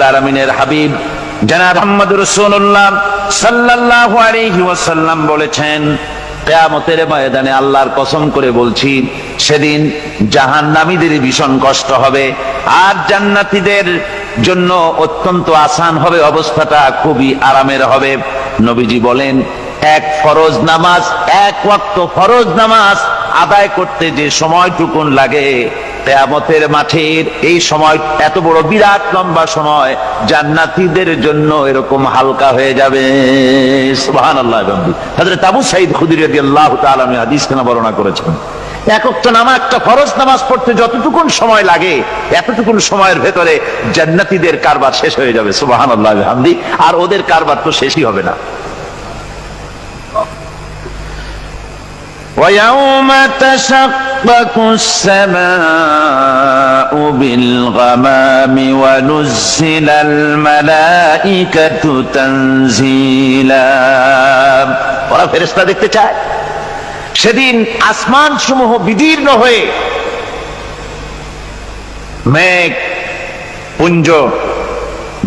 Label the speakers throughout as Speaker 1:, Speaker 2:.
Speaker 1: আলামিনের হাবিব জনাব মুহাম্মদুর রাসূলুল্লাহ সাল্লাল্লাহু আলাইহি ওয়াসাল্লাম বলেছেন, কিয়ামতের ময়দানে আল্লাহর কসম করে বলছি, সেদিন জাহান্নামীদের ভীষণ কষ্ট হবে আর জান্নাতীদের জন্য অত্যন্ত আসান হবে, অবস্থাটা খুবই আরামের হবে। নবীজি বলেন, এক ফরজ নামাজ, এক ওয়াক্ত ফরজ নামাজ আদায় করতে যে সময়টুকুন লাগে, কিয়ামতের মাঠের এই সময় এত বড় বিরাট লম্বা সময় জান্নাতীদের জন্য এরকম হালকা হয়ে যাবে। সুবহানাল্লাহ। হযরত আবু সাঈদ খুদরী রাদিয়াল্লাহু তাআলা আনহু হাদিসখানা বর্ণনা করেছেন, এক ওয়াক্ত নামাজ, একটা ফরজ নামাজ পড়তে যতটুকুন সময় লাগে এতটুকুন সময়ের ভেতরে জান্নাতীদের কারবার শেষ হয়ে যাবে। সুবহানাল্লাহ বিহামদি। আর ওদের কারবার তো শেষই হবে না। وَيَوْمَ تَشَقَّقُ السَّمَاءُ بِالْغَمَامِ وَنُزِّلَ الْمَلَائِكَةُ تَنزِيلًا। ওরা ফেরেশতা দেখতে চায়। সেদিন আসমান সমূহ বিদীর্ণ হয়ে মেঘ পুঞ্জ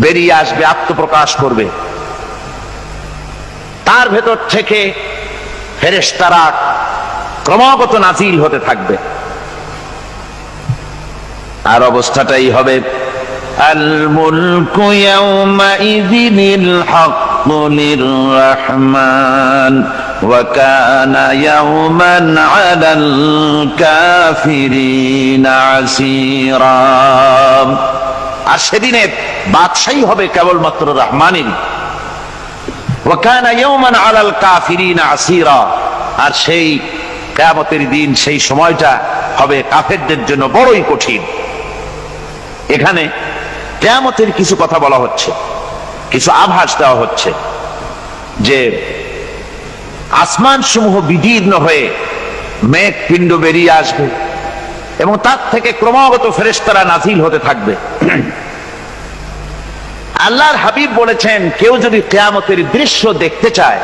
Speaker 1: বেরিয়ে আসবে, আত্মপ্রকাশ করবে। তার ভেতর থেকে ফেরেশতারা ক্রমাগত নাজিল হতে থাকবে। আর অবস্থাটাই হবে, আল মুলকু ইয়াউমাইযিনিল হাক্কু লিররহমান ওয়া কানা ইয়াওমান আলাল কাফিরিনা আসীরা। আর সেদিনে বাদশাহী হবে কেবলমাত্র রহমানের। ওয়া কানা ইয়াওমান আলাল কাফিরিনা আসীরা। আর সেই কিয়ামতের দিন, সেই সময়টা হবে কাফেরদের জন্য বড়ই কঠিন। এখানে কিয়ামতের কিছু কথা বলা হচ্ছে, কিছু আভাস দেওয়া হচ্ছে যে আসমান সমূহ বিদীর্ণ হয়ে মেঘ পিণ্ড বেরিয়ে আসবে এবং তার থেকে ক্রমাগত ফেরেশতারা নাজিল হতে থাকবে। আল্লাহর হাবিব বলেছেন, কেউ যদি কিয়ামতের দৃশ্য দেখতে চায়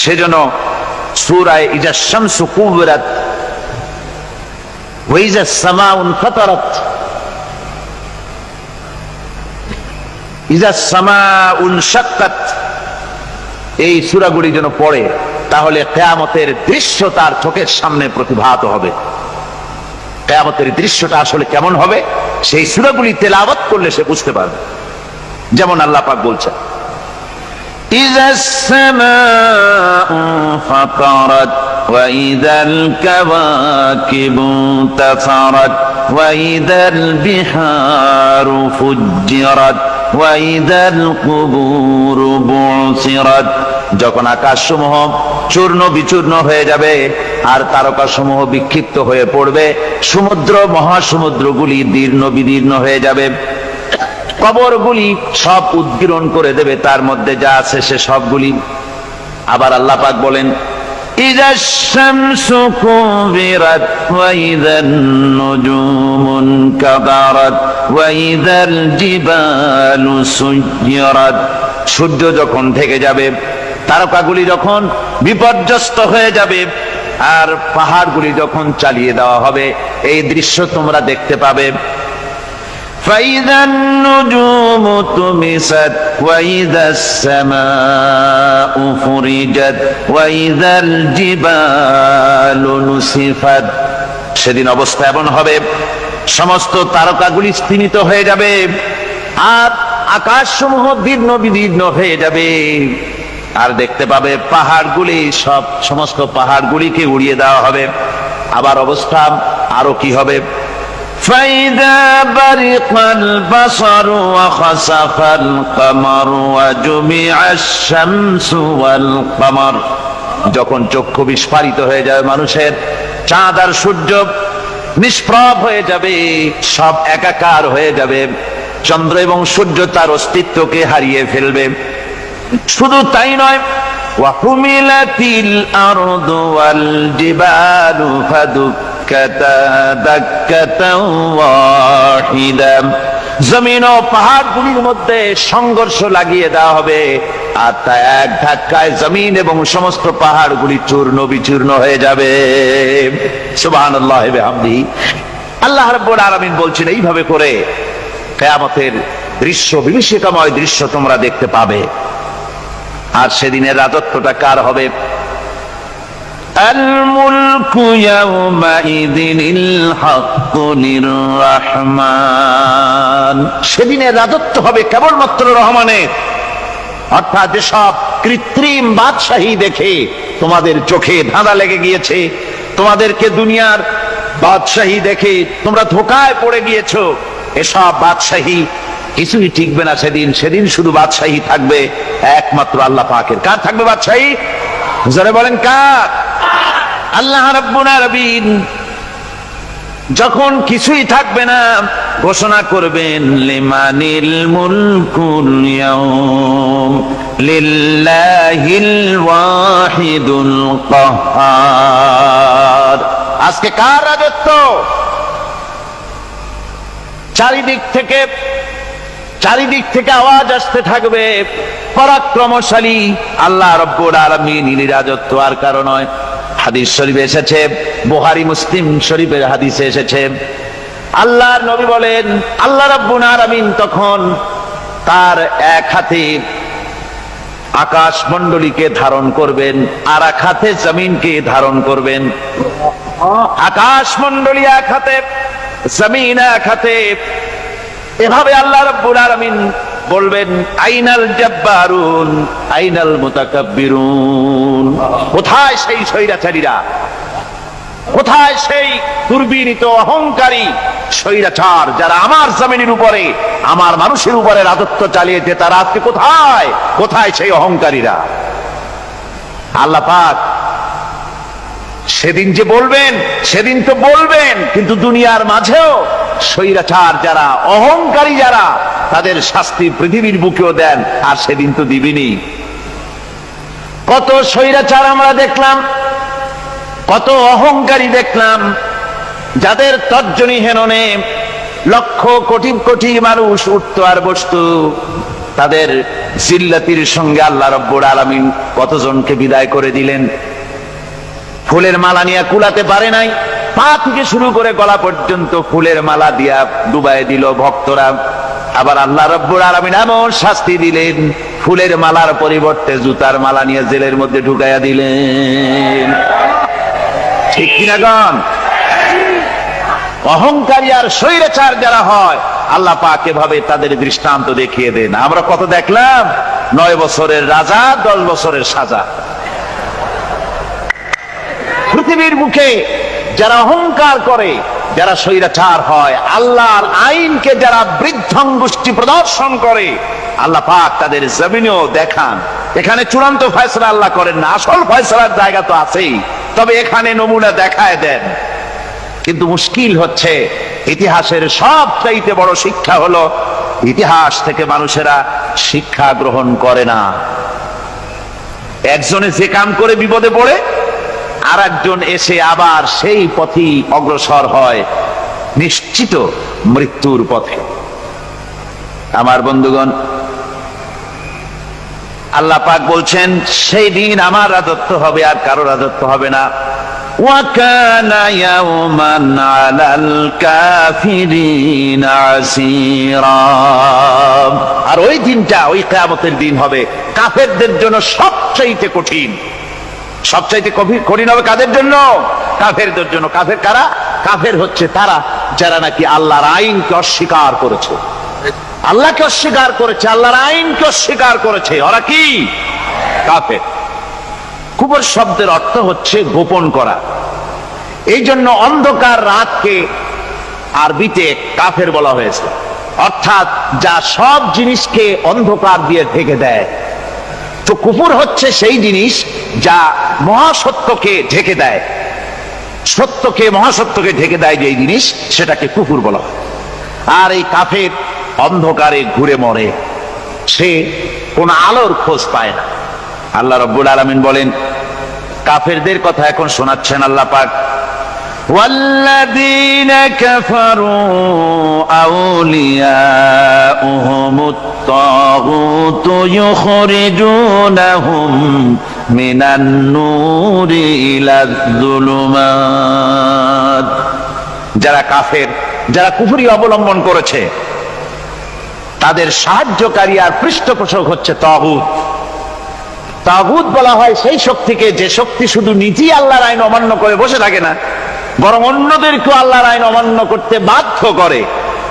Speaker 1: সেজন্য সূরা ইজা শামসু কুবিরাত ওয়া ইজা সামাউ ফাতারাত, ইজা সামাউ শাক্কাত, এই সূরাগুলি যেন পড়ে, তাহলে কিয়ামতের দৃশ্য তার চোখের সামনে প্রতিভাত হবে। কিয়ামতের দৃশ্যটা আসলে কেমন হবে সেই সূরাগুলি তেলাওয়াত করলে সে বুঝতে পারবে। যেমন আল্লাহ পাক বলছেন, إذا السماء فطرت وإذا الكواكب انتثرت وإذا البحار فجرت وإذا القبور بعثرت। যখন আকাশসমূহ চূর্ণ বিচূর্ণ হয়ে যাবে আর তারকাসমূহ বিক্ষিপ্ত হয়ে পড়বে, সমুদ্র মহাসমুদ্রগুলি দীর্ণ বিদীর্ণ হয়ে যাবে, কবরগুলি সব উদ্গীরণ করে দেবে, তার মধ্যে যা আছে সে সবগুলি। আবার আল্লাহ পাক বলেন, ইযাশ শামসু কুবিরাত ওয়া ইযান নুজুমুন কাদারাত ওয়া ইযাল জিবালু সুয়্যিরাত। সূর্য যখন ঢেকে যাবে, তারকাগুলি যখন বিপর্যস্ত হয়ে যাবে আর পাহাড়গুলি যখন চালিয়ে দেওয়া হবে, এই দৃশ্য তোমরা দেখতে পাবে। فإذا النجوم طمست وإذا السماء فرجت وإذا الجبال نسفت। সেদিন অবস্থা এমন হবে, সমস্ত তারকাগুলি স্তিমিত হয়ে যাবে আর আকাশসমূহ দীর্ণ বিদীর্ণ হয়ে যাবে। আর দেখতে পাবে পাহাড়গুলি, সমস্ত পাহাড়গুলিকে উড়িয়ে দেওয়া হবে। আবার অবস্থা আরো কি হবে, فإذا برق البصر وخسف القمر وجمع الشمس والقمر। যখন চক্ষু বিস্ফারিত হয়ে যাবে মানুষের, চাঁদ আর সূর্য নিষ্প্রভ হয়ে যাবে, সব একাকার হয়ে যাবে, চন্দ্র এবং সূর্য তার অস্তিত্বকে হারিয়ে ফেলবে। শুধু তাই নয়, ওয়াহুমিলাতিল আরদু ওয়াল জিবালু ফাদুক্কাতা দাক্কাতাও ওয়াহিদা। জমিন ও পাহাড়গুলির মধ্যে সংঘর্ষ লাগিয়ে দেওয়া হবে আর তা এক ধাক্কায় জমিন এবং সমস্ত পাহাড়গুলি চূর্ণ বিচূর্ণ হয়ে যাবে। সুবহানাল্লাহি ওয়া বিহামদিহি। আল্লাহ রাব্বুল আলামিন বলছেন, এইভাবে করে কিয়ামতের দৃশ্য, বিভীষিকাময় দৃশ্য তোমরা দেখতে পাবে। আর সেদিনের রাজত্বটা কার হবে? আল মুলকু ইয়াউমাইযিনিল হাক্কু লির-রাহমান। সেদিনের রাজত্ব হবে কেবলমাত্র রহমানের। অর্থাৎ যেসব কৃত্রিম বাদশাহী দেখে তোমাদের চোখে ধাঁধা লেগে গিয়েছে, তোমাদেরকে দুনিয়ার বাদশাহী দেখে তোমরা ধোঁকায় পড়ে গিয়েছো, এসব বাদশাহী কিছুই টিকবে না সেদিন। সেদিন শুধু বাদশাহী থাকবে একমাত্র আল্লাহ পাকের। কার থাকবে বাদশাহী? জোরে বলেন কার? আল্লাহ রাব্বুল আলামিন যখন কিছুই থাকবে না ঘোষণা করবেন লিমানিল মুলকুল ইয়াউম লিল্লাহিল ওয়াহিদুল কাহ্হার। আজকে কার রাজত্ব? চারিদিক থেকে আওয়াজ আসতে থাকবে, পরাক্রমশালী আল্লাহ রাব্বুল আলামিনের রাজত্ব আর কারো নয়। হাদিস শরীফে এসেছে, বুখারী মুসলিম শরীফের হাদিসে এসেছে, আল্লাহর নবী বলেন আল্লাহ রাব্বুল আলামিন তখন তার এক হাতে আকাশ মণ্ডলীকে ধারণ করবেন, আর এক হাতে জমিনকে ধারণ করবেন। আকাশ মণ্ডলী এক হাতে, জমিন এক হাতে। এভাবে আল্লাহ রাব্বুল আলামিন বলবেন আইনাল জাব্বারুন আইনাল মুতাকাব্বিরুন। কোথায় সেই স্বৈরাচারীরা? কোথায় সেই দুর্বিনীত অহংকারী স্বৈরাচার যারা আমার জমিনের উপরে, আমার মানুষের উপরে রাজত্ব চালিয়েছে? তারা আজকে কোথায়? কোথায় সেই অহংকারীরা? আল্লাহ পাক সেদিন যে বলবেন, সেদিন তো বলবেন, কিন্তু দুনিয়ার মাঝেও স্বৈরাচার যারা, অহংকারী যারা, তাদের শাস্তি পৃথিবীর বুকেও দেন, আর সেদিন তো দিবেনই। কত স্বৈরাচার আমরা দেখলাম, কত অহংকারী দেখলাম, যাদের তর্জনী হেননে লক্ষ কোটি কোটি মানুষ উঠতো আর বসতো। তাদের জিল্লাতির সঙ্গে আল্লাহ রাব্বুল আলামিন কতজনকে বিদায় করে দিলেন। ফুলের মালা নিয়ে কুলাতে পারে নাই, পা থেকে শুরু করে গলা পর্যন্ত ফুলের মালা দিয়া ডুবাই দিল ভক্তরা। আবার আল্লাহ রাব্বুল আলামিন এমন শাস্তি দিলেন, ফুলের মালার পরিবর্তে জুতার মালা নিয়ে জেলের মধ্যে ঢুকাইয়া দিলেন। ঠিক কিনা গণ? অহংকারী আর স্বৈরাচার যারা হয়, আল্লাহ পাক এভাবে তাদের দৃষ্টান্ত দেখিয়ে দেন। আমরা কত দেখলাম, 9 বছরের রাজা 10 বছরের সাজা। পৃথিবীর মুখে যারা অহংকার করে, যারা স্বৈরাচার হয়, আল্লাহর আইনকে যারা বৃদ্ধঙ্গুষ্টি প্রদর্শন করে, আল্লাহ পাক তাদের জমিনেও দেখান। এখানে চূড়ান্ত ফয়সালা আল্লাহ করেন না, আসল ফয়সালার জায়গা তো আছেই, তবে এখানে নমুনা দেখায় দেন। কিন্তু মুশকিল হচ্ছে, ইতিহাসের সবচাইতে বড় শিক্ষা হলো ইতিহাস থেকে মানুষেরা শিক্ষা গ্রহণ করে না। একজনে যে কাম করে বিপদে পড়ে, আর একজন এসে আবার সেই পথেই অগ্রসর হয়, নিশ্চিত মৃত্যুর পথে। আমার বন্ধুগণ, আল্লাহ পাক বলছেন সেই দিন আমার রাজত্ব হবে, আর কারো রাজত্ব হবে না। ওয়াকানা ইয়াওমান আলাল কাফিরিনা আসীরা। আর ওই দিনটা, ওই কিয়ামতের দিন হবে কাফেরদের জন্য সবচাইতে কঠিন। সবচাইতে কঠিন হবে কাদের জন্য? কাফেরদের জন্য। কাফের কারা? কাফের হচ্ছে তারা যারা নাকি আল্লাহর আইনকে অস্বীকার করেছে, আল্লাহকে অস্বীকার করেছে, আল্লাহর আইনকে অস্বীকার করেছে। ওরা কি? কাফের। কুফর শব্দের অর্থ হচ্ছে গোপন করা। এই জন্য অন্ধকার রাতকে আরবিতে কাফের বলা হয়েছে, অর্থাৎ যা সব জিনিসকে অন্ধকার দিয়ে ঢেকে দেয়। তো কুফর হচ্ছে সেই জিনিস যা মহাসত্যকে ঢেকে দেয়, সত্যকে, মহাসত্যকে ঢেকে দেয় যে জিনিস, সেটাকে কুফর বলা হয়। আর এই কাফের অন্ধকারে ঘুরে মরে, সে কোন আলোর খোঁজ পায় না। আল্লাহ রাব্বুল আলামিন বলেন, কাফেরদের কথা এখন শোনাচ্ছেন আল্লাহ পাক, والذين كفروا أولياؤهم الطاغوت يخرجونهم من النور إلى الظلمات। যারা কাফের, যারা কুফরি অবলম্বন করেছে, তাদের সাহায্যকারী আর পৃষ্ঠপোষক হচ্ছে তাগুত। তাগুত বলা হয় সেই শক্তিকে যে শক্তি শুধু নিজেই আল্লাহর আইন অমান্য করে বসে থাকে না, বরং অন্যদেরকেও আল্লাহর আইন অমান্য করতে বাধ্য করে।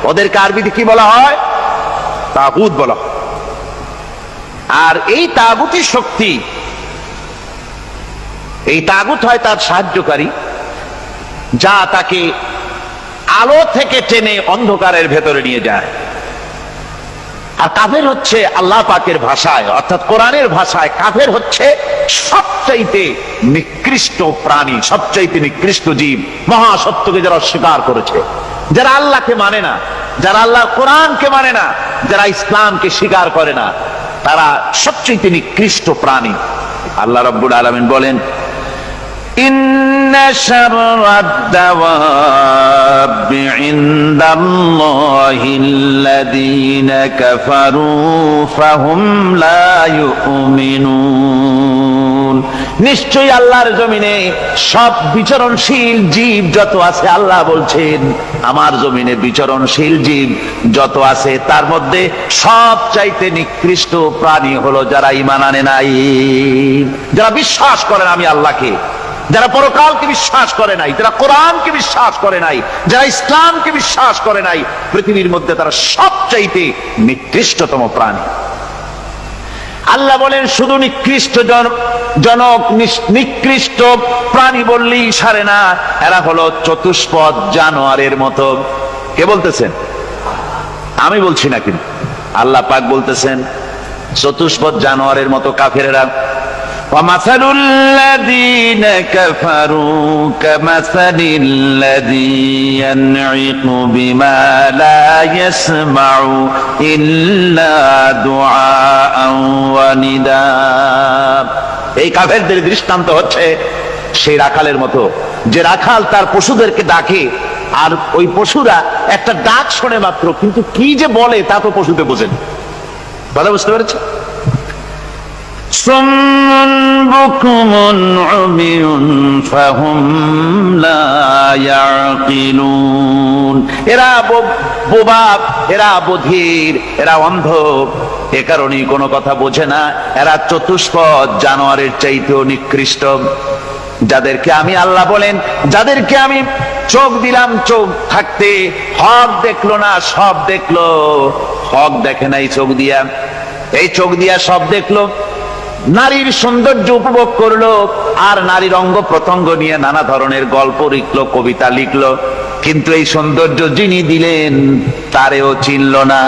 Speaker 1: ওদেরকে আরবিতে কি বলা হয়? তাগুত বলা হয়। আর এই তাগুতি শক্তি, এই তাগুত হয় তার সাহায্যকারী, যা তাকে আলো থেকে টেনে অন্ধকারের ভেতরে নিয়ে যায়। আর কাফের হচ্ছে আল্লাহ পাকের ভাষায় অর্থাৎ কোরআনের ভাষায় কাফের হচ্ছে সবচাইতে নিকৃষ্ট প্রাণী, সবচাইতে নিকৃষ্ট জীব। মহাসত্যকে যারা অস্বীকার করেছে, যারা আল্লাহকে মানে না, যারা আল্লাহর কোরআনকে মানে না, যারা ইসলামকে স্বীকার করে না, তারা সবচাইতে নিকৃষ্ট প্রাণী। আল্লাহ রাব্বুল আলামিন বলেন, ইন্না শাররাদ দাওয়াবি ইনদাল্লাহিল্লাযীনা কাফারু ফাহুম লা ইউমিনুন। নিশ্চয়ই আল্লাহর জমিনে সব বিচরণশীল জীব যত আছে, আল্লাহ বলছেন আমার জমিনে বিচরণশীল জীব যত আছে তার মধ্যে সবচাইতে নিকৃষ্ট প্রাণী হলো যারা ঈমান আনে নাই, যারা বিশ্বাস করেন আমি আল্লাহকে, যারা পরকালকে বিশ্বাস করে নাই, যারা কোরআনকে বিশ্বাস করে নাই, যারা ইসলামকে বিশ্বাস করে নাই, পৃথিবীর মধ্যে তারা সবচাইতে নিকৃষ্টতম প্রাণী। আল্লাহ বলেন শুধু নিকৃষ্ট জনক নিকৃষ্ট প্রাণী বললেই সারে না, এরা হলো চতুষ্পদ জানোয়ারের মতো। কে বলতেছেন? আমি বলছি না, কিন্তু আল্লাহ পাক বলতেছেন চতুষ্পদ জানোয়ারের মতো কাফেরেরা। وَمَثَلُ الَّذِينَ كَفَرُوا كَمَثَلِ الَّذِي يَنْعِقُ بِمَا لَا يَسْمَعُ إِلَّا دُعَاءً وَنِدَاءً। এই কাফেরদের দৃষ্টান্ত হচ্ছে সেই রাখালের মতো, যে রাখাল তার পশুদেরকে ডাকে আর ওই পশুরা একটা ডাক শোনে মাত্র, কিন্তু কি যে বলে তা তো পশুতে বোঝেন। কথা বুঝতে পেরেছে? সুম্মুন বুকুমুন উমিয়ুন ফাহুম লা ইয়াকিলুন। এরা বোবা, এরা বধির, এরা অন্ধ, এ কারণেই কোনো কথা বোঝে না। এরা চতুষ্পদ জানোয়ারের চাইতেও নিকৃষ্ট। যাদেরকে আমি আল্লাহ বলেন, যাদেরকে আমি চোখ দিলাম, চোখ থাকতে হক দেখলো না, সব দেখলো। হক দেখে নাই চোখ দিয়া, এই চোখ দিয়া সব দেখলো। নারীর সৌন্দর্য উপভোগ করলো আর নারীর অঙ্গ প্রত্যঙ্গ নিয়ে নানা ধরনের গল্প লিখলো, কবিতা লিখলো, কিন্তু এই সৌন্দর্য যিনি দিলেন তারেও চিনল না।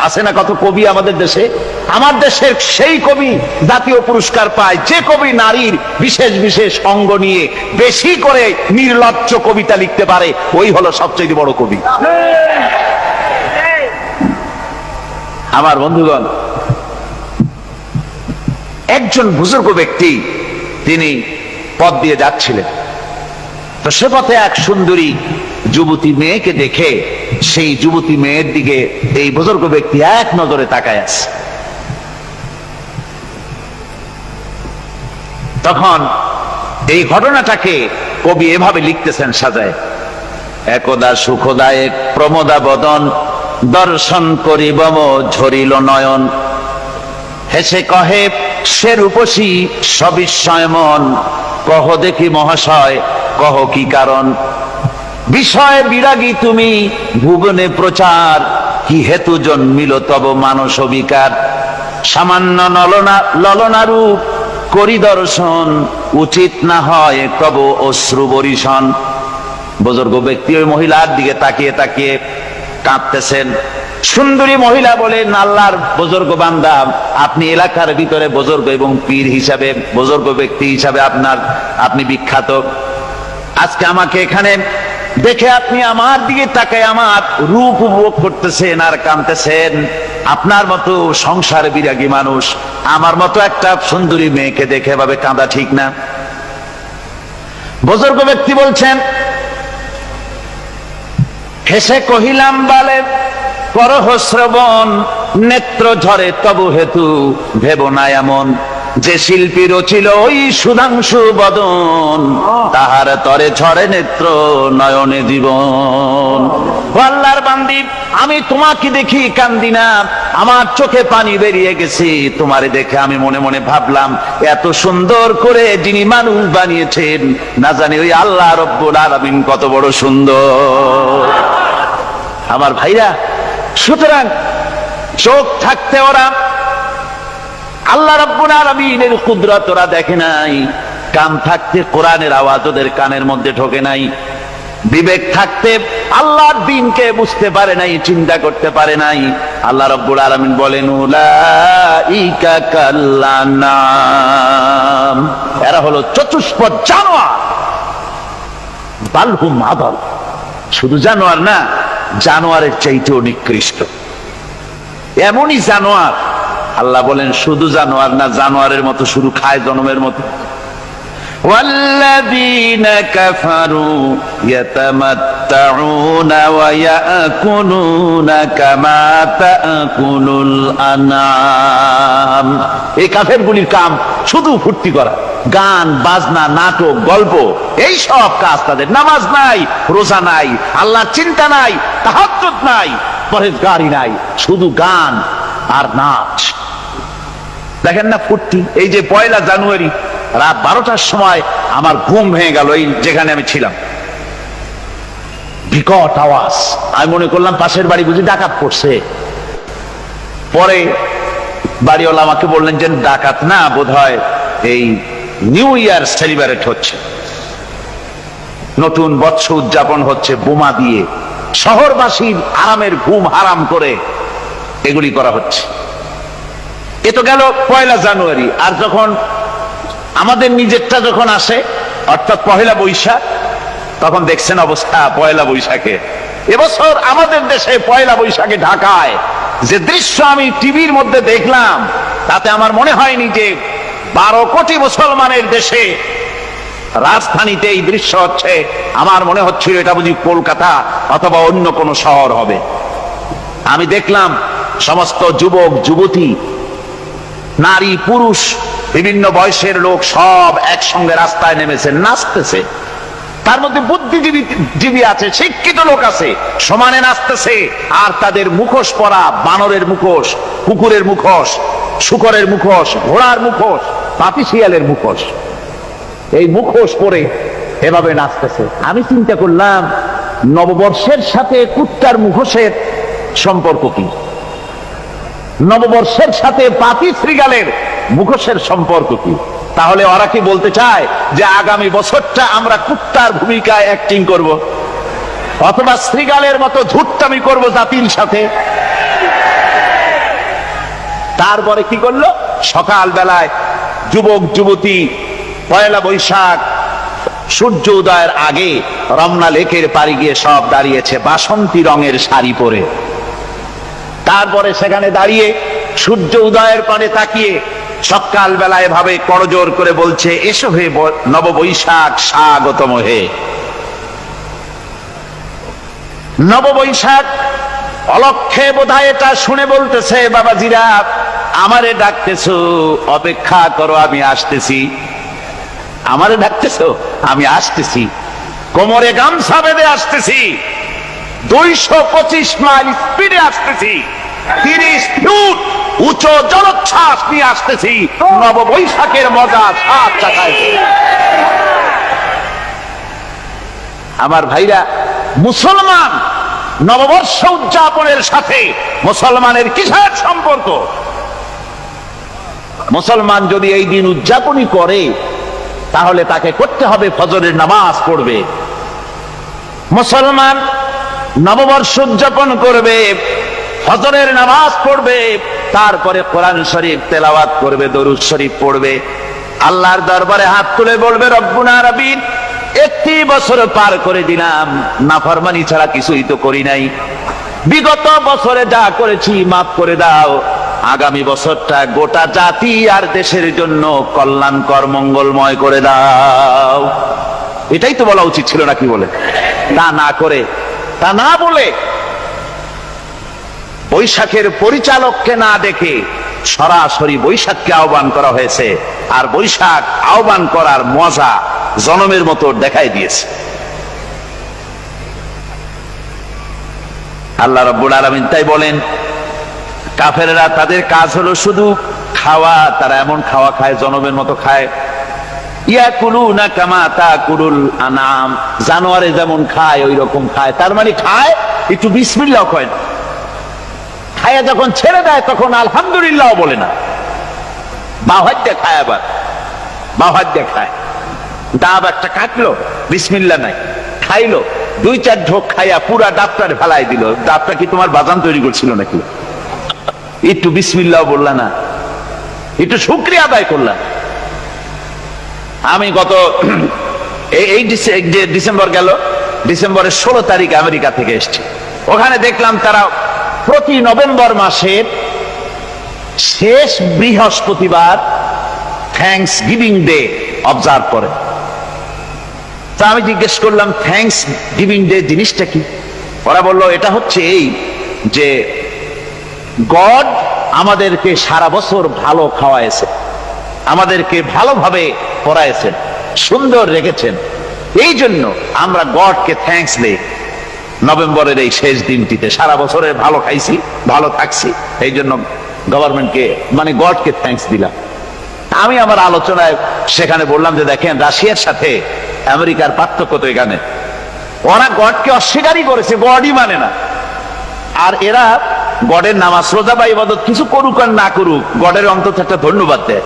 Speaker 1: আছে না কত কবি আমাদের দেশে? আমার দেশের সেই কবি জাতীয় পুরস্কার পায় যে কবি নারীর বিশেষ বিশেষ অঙ্গ নিয়ে বেশি করে নির্লজ্জ কবিতা লিখতে পারে, ওই হলো সবচেয়ে বড় কবি। আমার বন্ধুগণ, একজন বুজুর্গ ব্যক্তি তিনি পথ দিয়ে যাচ্ছিলেন, তো সে পথে এক সুন্দরী যুবতী মেয়েকে দেখে সেই যুবতী মেয়ের দিকে এই বুজুর্গ ব্যক্তি এক নজরে তাকায় আছে। তখন এই ঘটনাটাকে কবি এভাবে লিখতেছেন সাজায়, একদা সুখদায়ক প্রমোদা বদন দর্শন করিব ঝরিল নয়ন, হেসে কহে সে রূপসী সবিস্ময় মন, কহ দেখি মহাশয় কহ কি কারণ, বিষয় বিরাগী তুমি ভুবনে প্রচার, কি হেতু জন্মিল তব মানস বিকার, সামান্য ললনা রূপ করি দর্শন, উচিত না হয় তব অশ্রু বরিশন। বুজুর্গ ব্যক্তি ওই মহিলার দিকে তাকিয়ে তাকিয়ে কাঁদতেছেন। সুন্দরী মহিলা বলেন, আল্লাহর বুজুর্গ বান্দা, আপনি এলাকার ভিতরে বুজুর্গ এবং পীর হিসাবে, বুজুর্গ ব্যক্তি হিসাবে আপনি বিখ্যাত। আজকে আমাকে এখানে দেখে আপনি আমার দিকে তাকায় আমার রূপ উপভোগ করতেছেন আর কাঁদতেছেন। আপনার মতো সংসার বিরাগী মানুষ আমার মতো একটা সুন্দরী মেয়েকে দেখে ভাবে কাঁদা ঠিক না। বুজুর্গ ব্যক্তি বলছেন, হেসে কহিলাম বালে করহ শ্রবণ, নেত্র ঝরে তবু হেতু ভেব না এমন, যে শিল্পী রচিল ওই সুধাংশু বদন, তাহার তরে ঝরে নেত্র নয়নে জীবন। আল্লাহর বান্দি, আমি তোমাকে দেখি কান্দি না, আমার চোখে পানি বেরিয়ে গেছে। তোমারে দেখে আমি মনে মনে ভাবলাম, এত সুন্দর করে যিনি মানুষ বানিয়েছেন, না জানি ওই আল্লাহ রব্বুল আলামিন কত বড় সুন্দর। আমার ভাইরা, সুতরাং চোখ থাকতে ওরা আল্লাহ রাব্বুল আলামিনের কুদরত ওরা দেখে নাই, কান থাকতে কোরআনের আওয়াজ ওদের কানের মধ্যে ঢোকে নাই, বিবেক থাকতে আল্লাহর দ্বীনকে বুঝতে পারে নাই, চিন্তা করতে পারে নাই। আল্লাহ রাব্বুল আলামিন বলেন, উলাইকা কাল্লানাম, এরা হলো চতুষ্পদ জানোয়ার, বালহুম আদাল, শুধু জানোয়ার না, জানোয়ারের চাইতেও নিকৃষ্ট। এমনই জানোয়ার, আল্লাহ বলেন শুধু জানোয়ার না, জানোয়ারের মতো শুরু খায় জনমের মতো। والذين كفروا يتمتعون ويأكلون كما تأكل الأنعام। এই কাফেরগুলির কাম শুধু ফুর্তি করা, গান বাজনা, নাটক, গল্প, এই সব কাজ তাদের। নামাজ নাই, রোজা নাই, আল্লাহর চিন্তা নাই, তাহাজ্জুদ নাই, পরহেজগারি নাই, শুধু গান আর নাচ। দেখেন না ফুর্তি। এই যে 1 জানুয়ারি রাত 12টার সময় আমার ঘুম ভেঙে গেল, এই যেখানে আমি ছিলাম, বিকট আওয়াজ। আমি মনে করলাম পাশের বাড়ি বুঝি ডাকাত পড়ছে। পরে বাড়িওয়ালা আমাকে বললেন যে ডাকাত না, বোধহয় এই নিউ ইয়ার সেলিব্রেট হচ্ছে, নতুন বৎস উদযাপন হচ্ছে বোমা দিয়ে, শহরবাসীর আরামের ঘুম হারাম করে এগুলি করা হচ্ছে। এ তো গেল 1 জানুয়ারি। আর যখন আমাদের নিজেরটা যখন আসে, অর্থাৎ 1 বৈশাখ, তখন দেখছেন অবস্থা 1 বৈশাখে। এবছর আমাদের দেশে 1 বৈশাখে ঢাকায় যে দৃশ্য আমি টিভির মধ্যে দেখলাম, তাতে আমার মনে হয়নি যে 12 কোটি মুসলমানের দেশে রাজধানীতে এই দৃশ্য হচ্ছে। আমার মনে হচ্ছিল এটা বুঝি কলকাতা অথবা অন্য কোনো শহর হবে। আমি দেখলাম সমস্ত যুবক যুবতী, নারী পুরুষ, বিভিন্ন বয়সের লোক সব একসঙ্গে রাস্তায় নেমেছে, নাচতেছে। তার মধ্যে বুদ্ধিজীবী আছে, শিক্ষিত লোক আছে, সমানে নাচতেছে। আর তাদের মুখোশ পরা, বানরের মুখোশ, কুকুরের মুখোশ, শূকরের মুখোশ, ঘোড়ার মুখোশ, পাপী শিয়ালের মুখোশ, এই মুখোশ পরে এভাবে নাচতেছে। আমি চিন্তা করলাম, নববর্ষের সাথে কুত্তার মুখোশের সম্পর্ক কি? নববর্ষের সাথে পাপী শৃগালের মুখোশের সম্পর্ক কি? তাহলে ওরা কি বলতে চায় যে আগামী বছরটা আমরা কুত্তার ভূমিকায় অ্যাক্টিং করব, অথবা শৃগালের মতো ধূর্তামি করব জাতির সাথে? তারপরে কি করলো? সকাল বেলায় যুবক যুবতী 1 বৈশাখ সূর্য উদয়ের আগে রমনা লেকের পাড়ে গিয়ে সব দাঁড়িয়েছে বাসন্তী রঙের শাড়ি পরে। তারপরে সেখানে দাঁড়িয়ে সূর্য উদয়ের পানে তাকিয়ে সকাল বেলায় ভাবে করজোর করে বলছে, এসো হে নববৈশাখ স্বাগতম হে। নববৈশাখ অলক্ষে বোধহয় এটা শুনে বলতেছে, বাবাজিরা আমারে ডাকতেছো, অপেক্ষা করো, আমি আসতেছি। আমারে ডাকতেছো, আমি আসতেছি, কোমরে গামছা বেঁধে আসতেছি, 225 মাইল স্পিডে আসতেছি, 30 ফুট উঁচু জলোচ্ছ্বাস নিয়ে আসতেছি, নববৈশাখের মজা সাত চাকায়। আমার ভাইরা, মুসলমান নববর্ষ উদযাপনের সাথে মুসলমানের কিসের সম্পর্ক? মুসলমান যদি এই দিন উদযাপনই করে, তাহলে তাকে করতে হবে ফজরের নামাজ পড়বে। মুসলমান নববর্ষ উদযাপন করবে, ফজরের নামাজ পড়বে, তারপরে কোরআন শরীফ তেলাওয়াত করবে, দরুদ শরীফ পড়বে, আল্লাহর দরবারে হাত তুলে বলবে, রব্বুনা রাব্বিন, 1 বছর পার করে দিলাম, নাফরমানি ছাড়া কিছুই তো করি নাই, বিগত বছরে যা করেছি মাফ করে দাও, আগামী বছরটা গোটা জাতি আর দেশের জন্য কল্যাণকর মঙ্গলময় করে দাও। এটাই তো বলা উচিত ছিল নাকি বলে? তা না করে, তা না বলে, বৈশাখের পরিচালককে না দেখে সরাসরি বৈশাখকে আহ্বান করা হয়েছে, আর বৈশাখ আহ্বান করার মজা জনমের মতো দেখাই দিয়েছে। আল্লাহ রাব্বুল আলামিন তাই বলেন, কাফেররা তাদের কাজ হলো শুধু খাওয়া, তারা এমন খাওয়া খায় জনমের মতো খায়। ইয়াকুলুনা কামা তাকুলুল আনাম, জানোয়ারে যেমন খায় ওই রকম খায়। তার মানে খায়, একটু বিসমিল্লাহ কয় না, খায়া যখন ছেড়ে দেয় তখন আলহামদুলিল্লাহ বলে না, বাহাত দিয়ে খায়, আবার বাহাত দিয়ে খায়। ডাব একটা কাটলো, বিসমিল্লাহ নাই, খাইলো, 2-4 ঢোক খাইয়া পুরা ডাবটার ফেলাই দিল। ডাবটা কি তোমার বাজান তৈরি করছিল নাকি? একটু বিসমিল্লাহ বললা না, একটু শুকরিয়া আদায় করলাম। আমি গত এই ডিসেম্বর গেল, ডিসেম্বরের 16 তারিখ আমেরিকা থেকে এসেছি। ওখানে দেখলাম তারা প্রতি নভেম্বর মাসের শেষ বৃহস্পতিবার থ্যাঙ্কস গিভিং ডে অবজার্ভ করে। তা আমি জিজ্ঞেস করলাম, থ্যাঙ্কস গিভিং ডে জিনিসটা কি? ওরা বলল, এটা হচ্ছে এই যে গড আমাদেরকে সারা বছর ভালো খাওয়াইছে, আমাদেরকে ভালোভাবে পড়াইছেন, সুন্দর রেখেছেন, এই জন্য আমরা গডকে থ্যাঙ্কস দেই নভেম্বরের এই শেষ দিনটিতে। সারা বছরে ভালো খাইছি, ভালো থাকছি, এই জন্য গভর্নমেন্টকে মানে গডকে থ্যাঙ্কস দিলাম। আমি আমার আলোচনায় সেখানে বললাম যে দেখেন, রাশিয়ার সাথে আমেরিকার পার্থক্য তো এখানে, ওরা গডকে অস্বীকারই করেছে, গডই মানে না। আর এরা গডের নামাজ রোজা বা ইবাদত কিছু করুক আর না করুক, গডের অন্তত একটা ধন্যবাদ দেয়।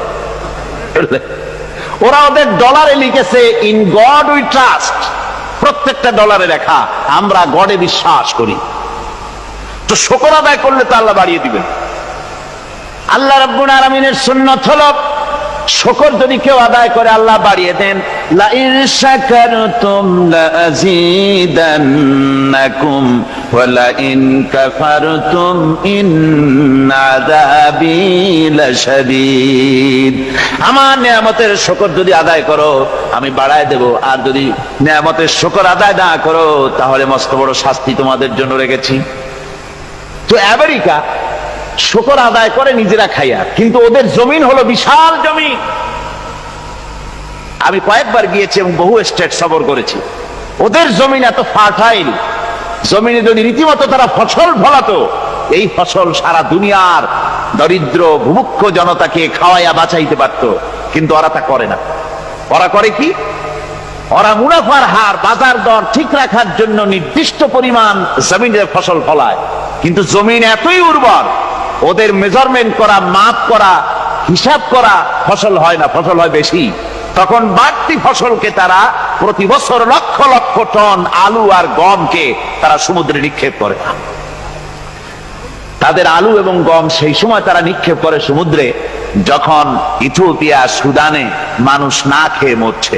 Speaker 1: ওরা ওদের ডলারে লিখেছে, ইন গড উই ট্রাস্ট, প্রত্যেকটা ডলারে লেখা আমরা গডে বিশ্বাস করি। তো শুকর আদায় করলে তো আল্লাহ বাড়িয়ে দিবেন। আল্লাহ রাব্বুল আলামিনের সুন্নাত হলো, শুকর যদি কেউ আদায় করে আল্লাহ বাড়িয়ে দেন। লা ইন শাকারতুম লাযীদান্নাকুম ওয়া লা ইন কাফারতুম ইন্না আযাবী লাশাদীদ। আমার নিয়ামতের শুকর যদি আদায় করো আমি বাড়ায় দেব, আর যদি নিয়ামতের শুকর আদায় না করো তাহলে মস্ত বড় শাস্তি তোমাদের জন্য রেখেছি। তো আমেরিকা শুকর আদায় করে নিজেরা খাইয়া, কিন্তু ওদের জমিন হলো বিশাল জমিন। আমি কয়েকবার গিয়েছি এবং বহু স্টেট সফর করেছি। ওদের জমিন এত ফার্টাইল, জমিনে যদি রীতিমতো তারা ফসল ফলাতো, এই ফসল সারা দুনিয়ার দরিদ্র ভূমুক্ষ জনতাকে খাওয়াইয়া বাঁচাইতে পারত। কিন্তু ওরা তা করে না। ওরা করে কি? ওরা মুনাফার হার, বাজার দর ঠিক রাখার জন্য নির্দিষ্ট পরিমাণ জমিনে ফসল ফলায়, কিন্তু জমিন এতই উর্বর, ওদের মেজারমেন্ট করা, মাপ করা, হিসাব করা ফসল হয় না, ফসল হয় বেশি। তখন বাড়তি ফসলকে তারা প্রতি বছর লক্ষ লক্ষ টন আলু আর গমকে তারা সমুদ্রে নিক্ষেপ করে। তাদের আলু এবং গম সেই সময় তারা নিক্ষেপ করে সমুদ্রে, যখন ইথিওপিয়া, সুদানে মানুষ না খেয়ে মরছে।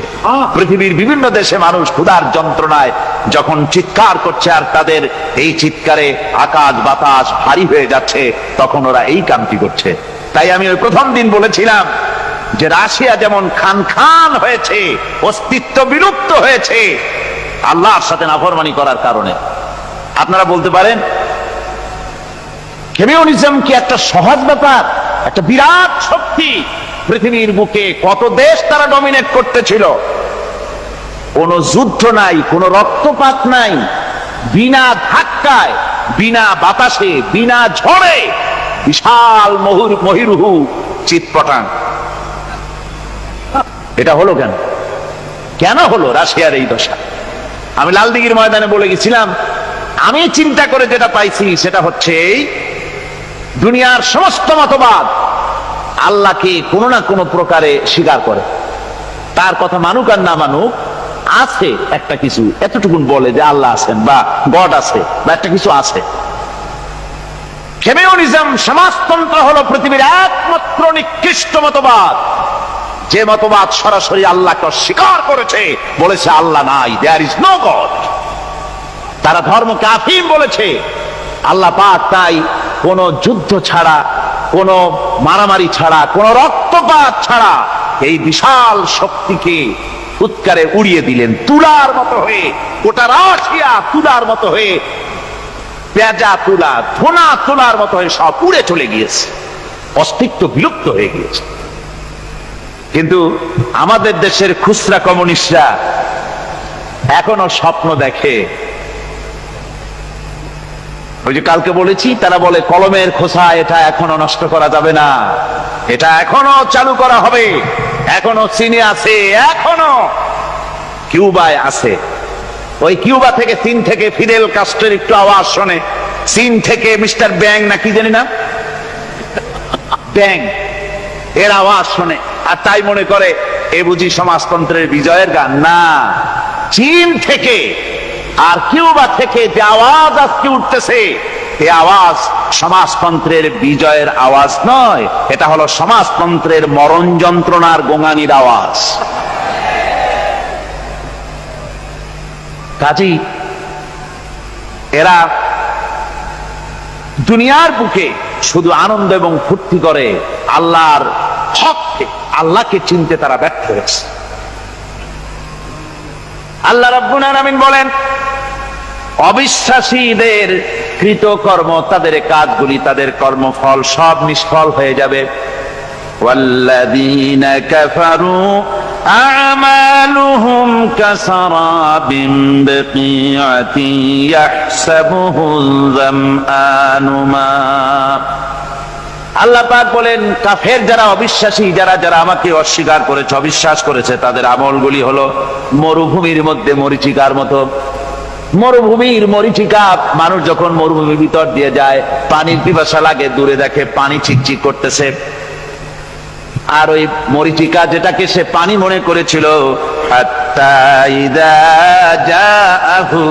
Speaker 1: পৃথিবীর বিভিন্ন দেশে মানুষ ক্ষুধার যন্ত্রণায় যখন চিৎকার করছে, আর তাদের এই চিৎকারে আকাশ বাতাস ভারী হয়ে যাচ্ছে, তখন ওরা এই কামটি করছে। তাই আমি ওই প্রথম দিন বলেছিলাম যে রাশিয়া যেমন খান খান হয়েছে, অস্তিত্ব বিলুপ্ত হয়েছে আল্লাহর সাথে নাফরমানি করার কারণে। আপনারা বলতে পারেন কমিউনিজম কি একটা সহজ ব্যাপার? একটা বিরাট শক্তি, পৃথিবীর বুকে কত দেশ তারা ডমিনেট করতেছিল। কোন যুদ্ধ নাই, কোন রক্তপাত নাই, বিনা ধাক্কায়, বিনা বাতাসে, বিনা ঝড়ে বিশাল মহিরুহু চিৎপটাং। এটা হলো কেন? কেন হলো রাশিয়ার এই দশা? আমি লালদিঘির ময়দানে বলে গেছিলাম, আমি চিন্তা করে যেটা পাইছি সেটা হচ্ছে এই, দুনিয়ার সমস্ত মতবাদ আল্লাহকে কোনো না কোনো প্রকারে স্বীকার করে। তার কথা মানুক আর না মানুক, আছে একটা কিছু, এতটুকুন বলে যে আল্লাহ আছেন বা গড আছে বা একটা কিছু আছে। কমিউনিজম, সমাজতন্ত্র হলো পৃথিবীর একমাত্র নিকৃষ্ট মতবাদ, যে মতবাদ সরাসরি আল্লাহকে অস্বীকার করেছে, বলেছে আল্লাহ নাই, দেয়ার ইজ নো গড। তারা ধর্মকে আফিম বলেছে। আল্লাহ পাক তাই কোন যুদ্ধ ছাড়া, কোন মারামারি ছাড়া, কোন রক্তপাত ছাড়া এই বিশাল শক্তিকে উৎকারে উড়িয়ে দিলেন, তুলার মতো হয়ে। গোটা রাশিয়া তুলার মতো হয়ে, পেঁজা তুলা, ধোনা তুলার মতো হয়ে সব উড়ে চলে গিয়েছে। অস্তিত্ব বিলুপ্ত হয়ে গিয়েছে। কিন্তু আমাদের দেশের খুচরা কমিউনিস্টরা এখনো স্বপ্ন দেখে। ওই যে কালকে বলেছি, তারা বলে কলমের খোসা এটা এখনো নষ্ট করা যাবে না, এটা এখনো চালু করা হবে। এখনো চীনে আছে, এখনো কিউবায় আছে। ওই কিউবা থেকে, চীন থেকে ফিদেল কাস্ট্রোর একটু আওয়াজ শোনে, চীন থেকে মিস্টার ব্যাং না কি জানি না, ব্যাং এর আওয়াজ শোনে, আর তাই মনে করে এ বুঝি সমাজতন্ত্রের বিজয়ের গান। না, চীন থেকে আর কিউবা থেকে যে আওয়াজ আজকে উঠতেছে, এই আওয়াজ সমাজতন্ত্রের বিজয়ের আওয়াজ নয়, এটা হলো সমাজতন্ত্রের মরণ যন্ত্রণার গোঙানির আওয়াজ। কাজেই এরা দুনিয়ার বুকে শুধু আনন্দ এবং ফুর্তি করে, আল্লাহর হককে, আল্লাহকে চিনতে তারা ব্যর্থ হয়েছে। আল্লাহ রাব্বুল আলামিন বলেন, অবিশ্বাসীদের কৃতকর্ম, তাদের কাজগুলি, তাদের কর্মফল সব নিষ্ফল হয়ে যাবে। ওয়াল্লাযীনা কাফারু আ'মালুহুম কাসারাবিন বিকিআতিন ইয়াহসাবুহুল যামআনু মা। আল্লাহ পাক বলেন, কাফের যারা, অবিশ্বাসী যারা, যারা আমাকে অস্বীকার করেছে, অবিশ্বাস করেছে, তাদের আমলগুলি হলো মরুভূমির মধ্যে মরীচিকার মতো। মরুভূমির মরীচিকা, মানুষ যখন মরুভূমির ভিতর দিয়ে যায়, পানির পিপাসা লাগে, দূরে দেখে পানি চিকচিক করতেছে, আর ওই মরীচিকা যেটাকে সে পানি মনে করেছিল, হাত্তা ইযা জাআহু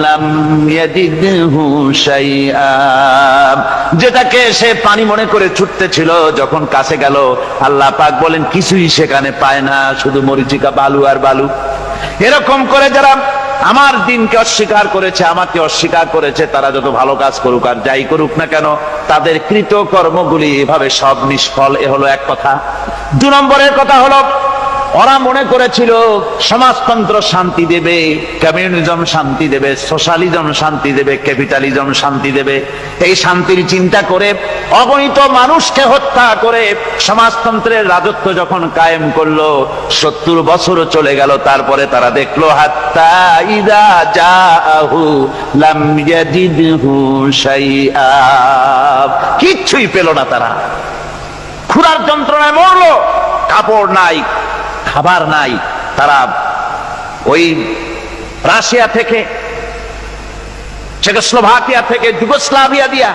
Speaker 1: লাম ইয়াজিদহু শাইআ, যেটাকে সে পানি মনে করে ছুটতেছিল, যখন কাছে গেল, আল্লাহ পাক বলেন কিছুই সেখানে পায় না, শুধু মরীচিকা, বালু আর বালু। এরকম করে যারা আমার দিনকে অস্বীকার করেছে, আমাকে অস্বীকার করেছে, তারা যত ভালো কাজ করুক আর যাই করুক না কেন, তাদের কৃত কর্মগুলি এভাবে সব নিষ্ফল। এ হলো এক কথা। 2 নম্বরের কথা হলো, ওরা মনে করেছিল সমাজতন্ত্র শান্তি দেবে, কমিউনিজম শান্তি দেবে, সোশ্যালিজম শান্তি দেবে, ক্যাপিটালিজম শান্তি দেবে। এই শান্তির চিন্তা করে অগণিত মানুষকে হত্যা করে সমাজতন্ত্রের রাজত্ব যখন কায়েম করলো, 70 বছরও চলে গেল, তারপরে তারা দেখলো হাত্তা ইযা জাআহু লাম ইয়াজিদহু শাইআ, কিচ্ছুই পেল না। তারা ক্ষুধার যন্ত্রণায় মরলো, কাপড় নাই, খাবার নাই। তারা ওই রাশিয়া থেকে, চেকোস্লোভাকিয়া থেকে, যুগোস্লাভিয়া দিয়া,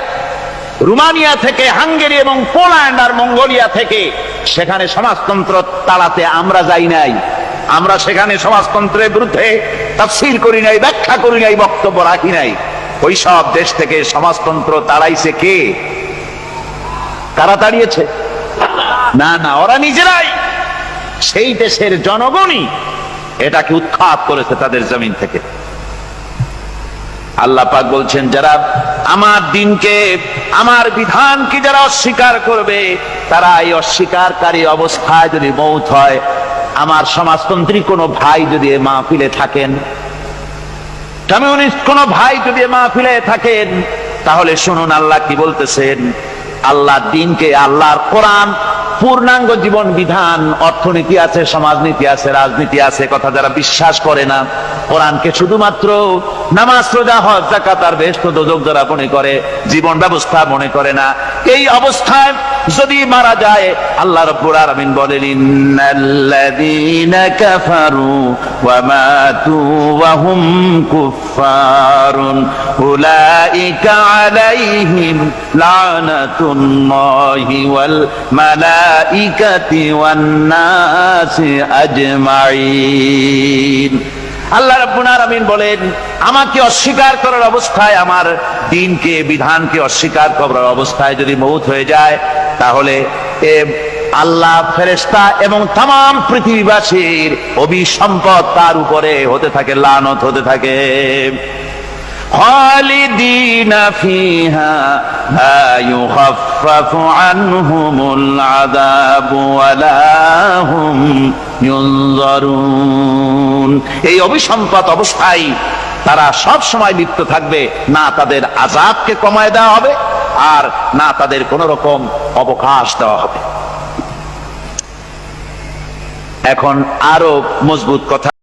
Speaker 1: রোমানিয়া থেকে, হাঙ্গেরি এবং পোল্যান্ড আর মঙ্গোলিয়া থেকে, সেখানে সমাজতন্ত্র তাড়াতে আমরা যাই নাই। আমরা সেখানে সমাজতন্ত্রের বিরুদ্ধে তাফসীর করি নাই, ব্যাখ্যা করি নাই, বক্তব্য রাখি নাই। ওই সব দেশ থেকে সমাজতন্ত্র তাড়াইছে কে? কারা তাড়িয়েছে? না না, ওরা নিজেরাই, সেই দেশের জনগণই এটাকে উৎখাত করেছে তাদের জমিন থেকে। আল্লাহ পাক বলছেন, যারা আমার দিনকে, আমার বিধানকে যারা অস্বীকার করবে, তারা এই অস্বীকারী অবস্থায় যদি মৌত হয়, আমার সমাজতন্ত্রী কোনো ভাই যদি এ মাহফিলে থাকেন, কমিউনিস্ট কোনো ভাই যদি এ মাহফিলে থাকেন, তাহলে শুনুন আল্লাহ কি বলতেছেন। আল্লাহর দিনকে, আল্লাহর কোরআন, পূর্ণাঙ্গ জীবন বিধান, অর্থনীতি আছে, সমাজনীতি আছে, রাজনীতি আছে, কথা যারা বিশ্বাস করে না, কোরআনকে শুধুমাত্র নামাজ, রোজা, হজ, যাকাত আর বেহেশত দোজখ যারা মনে করে, জীবন ব্যবস্থা মনে করে না, এই অবস্থায় যদি মারা যায়, আল্লাহ রাব্বুল আলামিন বলেন, ইন্নাল্লাযীনা কাফারু ওয়া মাতু ওয়া হুম কুফফারুন উলাইকা আলাইহিম লানাতুল্লাহি ওয়াল মালাইকাতি ওয়ান নাসি আজমাইন। আল্লাহ রাব্বুল আলামিন বলেন, আমাকে অস্বীকার করার অবস্থায়, আমার দিনকে, বিধানকে অস্বীকার করার অবস্থায় যদি মৌত হয়ে যায়, তাহলে আল্লাহ, ফেরেশতা এবং তাম পৃথিবীবাসীর অভিসম্পদ তার উপরে হতে থাকে, লানত হতে থাকে। খালিদিনা ফিহা লা ইউখাফফাফু আনহুমুল আযাবু ওয়া লা হুম ইউনজারুন। এই অভিসম্পদ অবস্থায় তারা সব সময় লিপ্ত থাকবে, না তাদের আযাবকে কমায় দেওয়া হবে, আর না তাদের কোন রকম অবকাশ দেওয়া হবে। এখন আরো মজবুত কথা